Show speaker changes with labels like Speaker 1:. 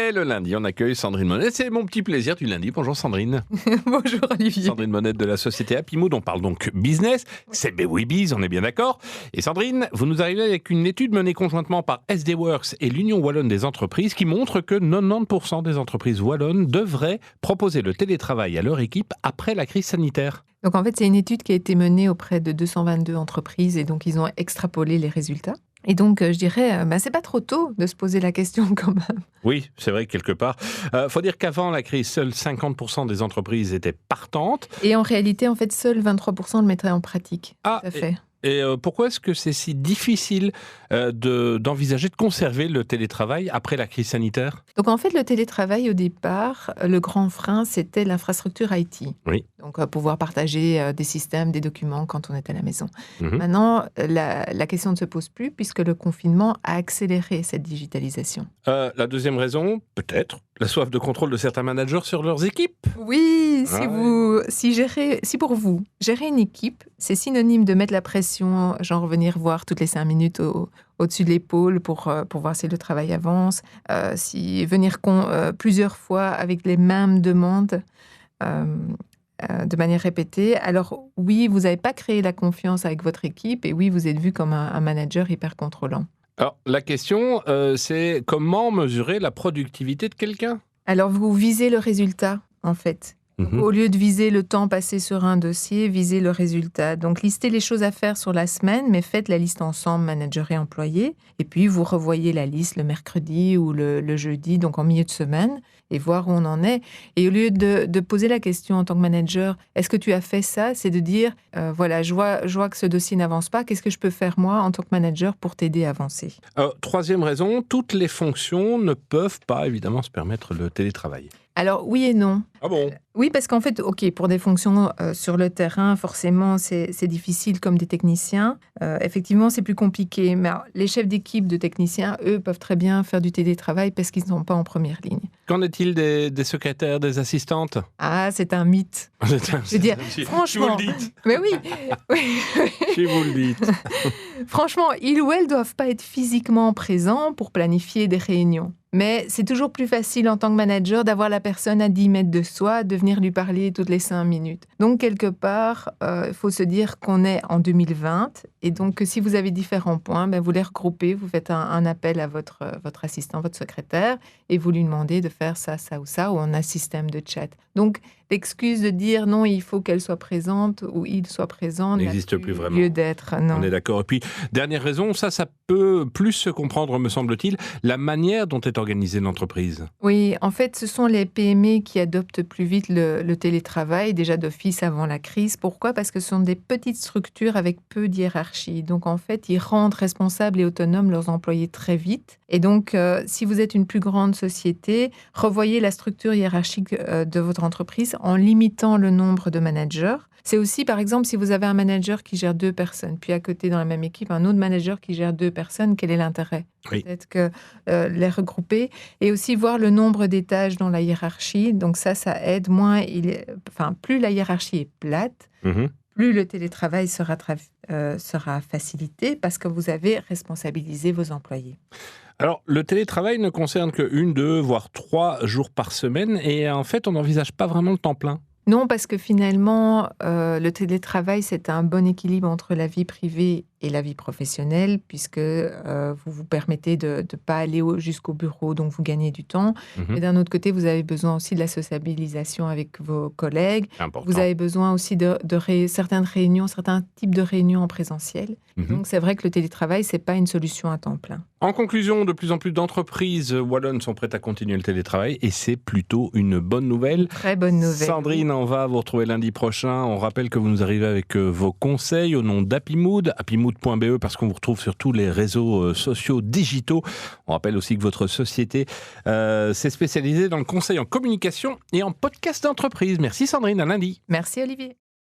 Speaker 1: Et le lundi, on accueille Sandrine Monette. C'est mon petit plaisir du lundi. Bonjour Sandrine.
Speaker 2: Bonjour Olivier.
Speaker 1: Sandrine Monette de la société Happy Mood. On parle donc business. C'est BWBiz, on est bien d'accord. Et Sandrine, vous nous arrivez avec une étude menée conjointement par SD Works et l'Union Wallonne des entreprises qui montre que 90% des entreprises wallonnes devraient proposer le télétravail à leur équipe après la crise sanitaire.
Speaker 2: Donc en fait, c'est une étude qui a été menée auprès de 222 entreprises et donc ils ont extrapolé les résultats. Et donc, je dirais, c'est pas trop tôt de se poser la question quand même.
Speaker 1: Oui, c'est vrai, quelque part. Faut dire qu'avant la crise, seuls 50% des entreprises étaient partantes.
Speaker 2: Et en réalité, en fait, seuls 23% le mettraient en pratique.
Speaker 1: Ah,
Speaker 2: tout à fait.
Speaker 1: Et pourquoi est-ce que c'est si difficile d'envisager de conserver le télétravail après la crise sanitaire ?
Speaker 2: Donc en fait, le télétravail, au départ, le grand frein, c'était l'infrastructure IT.
Speaker 1: Oui.
Speaker 2: Donc pouvoir partager des systèmes, des documents quand on est à la maison.
Speaker 1: Mhm.
Speaker 2: Maintenant, la question ne se pose plus puisque le confinement a accéléré cette digitalisation.
Speaker 1: La deuxième raison, peut-être, la soif de contrôle de certains managers sur leurs équipes.
Speaker 2: Oui,
Speaker 1: Ah
Speaker 2: si pour vous, gérer une équipe, c'est synonyme de mettre la pression, genre venir voir toutes les 5 minutes au-dessus de l'épaule pour voir si le travail avance, si venir plusieurs fois avec les mêmes demandes de manière répétée. Alors oui, vous n'avez pas créé la confiance avec votre équipe et oui, vous êtes vu comme un manager hyper contrôlant.
Speaker 1: Alors, la question, c'est comment mesurer la productivité de quelqu'un ?
Speaker 2: Alors vous visez le résultat, en fait.
Speaker 1: Mhm.
Speaker 2: Au lieu de viser le temps passé sur un dossier, visez le résultat. Donc, listez les choses à faire sur la semaine, mais faites la liste ensemble, manager et employé. Et puis, vous revoyez la liste le mercredi ou le jeudi, donc en milieu de semaine, et voir où on en est. Et au lieu de poser la question en tant que manager, est-ce que tu as fait ça ? C'est de dire, voilà, je vois que ce dossier n'avance pas. Qu'est-ce que je peux faire, moi, en tant que manager, pour t'aider à avancer ?
Speaker 1: Troisième raison, toutes les fonctions ne peuvent pas, évidemment, se permettre le télétravail.
Speaker 2: Alors, oui et non.
Speaker 1: Ah bon ?
Speaker 2: Oui, parce qu'en fait, OK, pour des fonctions sur le terrain, forcément, c'est difficile comme des techniciens. Effectivement, c'est plus compliqué. Mais alors, les chefs d'équipe de techniciens, eux, peuvent très bien faire du télétravail parce qu'ils ne sont pas en première ligne.
Speaker 1: Qu'en est-il des secrétaires, des assistantes ?
Speaker 2: Ah, c'est un mythe. Je veux dire, franchement...
Speaker 1: Si vous le dites.
Speaker 2: Mais oui.
Speaker 1: Si vous le dites.
Speaker 2: Franchement, ils ou elles ne doivent pas être physiquement présents pour planifier des réunions. Mais c'est toujours plus facile en tant que manager d'avoir la personne à 10 mètres de soi, de venir lui parler toutes les 5 minutes. Donc, quelque part, il faut se dire qu'on est en 2020 et donc que si vous avez différents points, vous les regroupez, vous faites un appel à votre assistant, votre secrétaire et vous lui demandez de faire ça, ça ou ça, ou on a un système de chat. Donc, l'excuse de dire non, il faut qu'elle soit présente ou il soit présent
Speaker 1: n'existe plus vraiment.
Speaker 2: Lieu d'être, non.
Speaker 1: On est d'accord. Et puis, dernière raison, ça peut plus se comprendre, me semble-t-il, la manière dont est organisée l'entreprise.
Speaker 2: Oui, en fait, ce sont les PME qui adoptent plus vite le télétravail, déjà d'office avant la crise. Pourquoi ? Parce que ce sont des petites structures avec peu de hiérarchie. Donc, en fait, ils rendent responsables et autonomes leurs employés très vite. Et donc, si vous êtes une plus grande société, revoyez la structure hiérarchique de votre entreprise en limitant le nombre de managers. C'est aussi, par exemple, si vous avez un manager qui gère 2 personnes, puis à côté, dans la même équipe, un autre manager qui gère 2 personnes, quel est l'intérêt ?
Speaker 1: Oui.
Speaker 2: Peut-être que les regrouper et aussi voir le nombre d'étages dans la hiérarchie. Donc ça aide moins. Plus la hiérarchie est plate, plus le télétravail sera facilité parce que vous avez responsabilisé vos employés.
Speaker 1: Alors, le télétravail ne concerne que 1, 2, voire 3 jours par semaine et en fait, on n'envisage pas vraiment le temps plein.
Speaker 2: Non, parce que finalement, le télétravail, c'est un bon équilibre entre la vie privée et la vie professionnelle, puisque vous vous permettez de ne pas aller jusqu'au bureau, donc vous gagnez du temps. Mais d'un autre côté, vous avez besoin aussi de la sociabilisation avec vos collègues.
Speaker 1: Important.
Speaker 2: Vous avez besoin aussi de certaines réunions, certains types de réunions en présentiel. Donc c'est vrai que le télétravail, ce n'est pas une solution à temps plein.
Speaker 1: En conclusion, de plus en plus d'entreprises wallonnes sont prêtes à continuer le télétravail et c'est plutôt une bonne nouvelle.
Speaker 2: Très bonne nouvelle.
Speaker 1: Sandrine, on va vous retrouver lundi prochain. On rappelle que vous nous arrivez avec vos conseils au nom d'Happy Mood, happymood.be parce qu'on vous retrouve sur tous les réseaux sociaux digitaux. On rappelle aussi que votre société s'est spécialisée dans le conseil en communication et en podcast d'entreprise. Merci Sandrine, à lundi.
Speaker 2: Merci Olivier.